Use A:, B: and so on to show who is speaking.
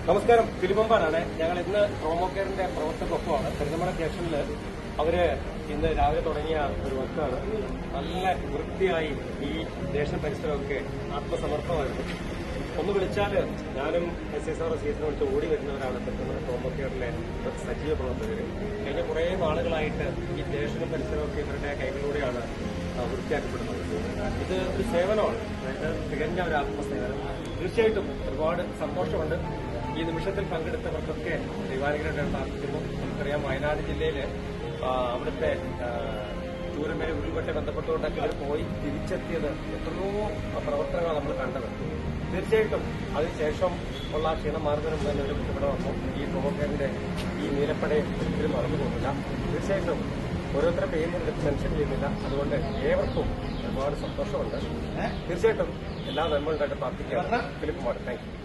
A: നമസ്കാരം, തിരുവമ്പാനാണ്. ഞങ്ങൾ ഇന്ന് ട്രോമോ കെയറിന്റെ പ്രവർത്തകർക്കൊപ്പമാണ്. പെരുന്തമണ സ്റ്റേഷനിൽ അവര് ഇന്ന് രാവിലെ തുടങ്ങിയ ഒരു വർക്കാണ്. നല്ല വൃത്തിയായി ഈ ദേശ പരിസരമൊക്കെ ആത്മസമർപ്പമായിരുന്നു. ഒന്ന് വിളിച്ചാൽ ഞാനും SSR സീസൺ വിളിച്ച് ഓടി വരുന്നവരാണ് പെരുന്തമണ ട്രോമോ കെയറിലെ സജീവ പ്രവർത്തകർ. കഴിഞ്ഞ കുറേ നാളുകളായിട്ട് ഈ സ്റ്റേഷനും പരിസരമൊക്കെ ഇവരുടെ കൈകളിലൂടെയാണ് വൃത്തിയാക്കപ്പെടുന്നത്. ഇത് ഒരു സേവനമാണ്, അതായത് തികഞ്ഞ ഒരു ആത്മസേവനം. തീർച്ചയായിട്ടും ഒരുപാട് സന്തോഷമുണ്ട്. ഈ നിമിഷത്തിൽ പങ്കെടുത്തവർക്കൊക്കെ ദൈവാനുഗ്രഹം പ്രാർത്ഥിക്കുന്നു. നമുക്കറിയാം, വയനാട് ജില്ലയില് അവിടുത്തെ ചൂരമേൽ ഉരുൾപൊട്ടി ബന്ധപ്പെട്ടുകൊണ്ടൊക്കെ ഇവർ പോയി തിരിച്ചെത്തിയത് എത്രയോ പ്രവർത്തനങ്ങൾ നമ്മൾ കണ്ടത്. തീർച്ചയായിട്ടും അതിനുശേഷം ഉള്ള ക്ഷീണം മാറുന്നതിന് മുമ്പ് തന്നെ ഒരു ഇവിടെ വന്നു. ഈ ട്രോമോ കെയറിന്റെ ഈ നീലപ്പടയെ ഒരിക്കലും മറന്നു പോകുന്നില്ല. തീർച്ചയായിട്ടും ഓരോരുത്തരുടെ പേരിൽ മെൻഷൻ ചെയ്യുന്നില്ല. അതുകൊണ്ട് ഏവർക്കും ഒരുപാട് സന്തോഷമുണ്ട്. തീർച്ചയായിട്ടും എല്ലാ നന്മകളുണ്ടായിട്ട് പ്രാർത്ഥിക്കാം. Philip Kumar, thank you.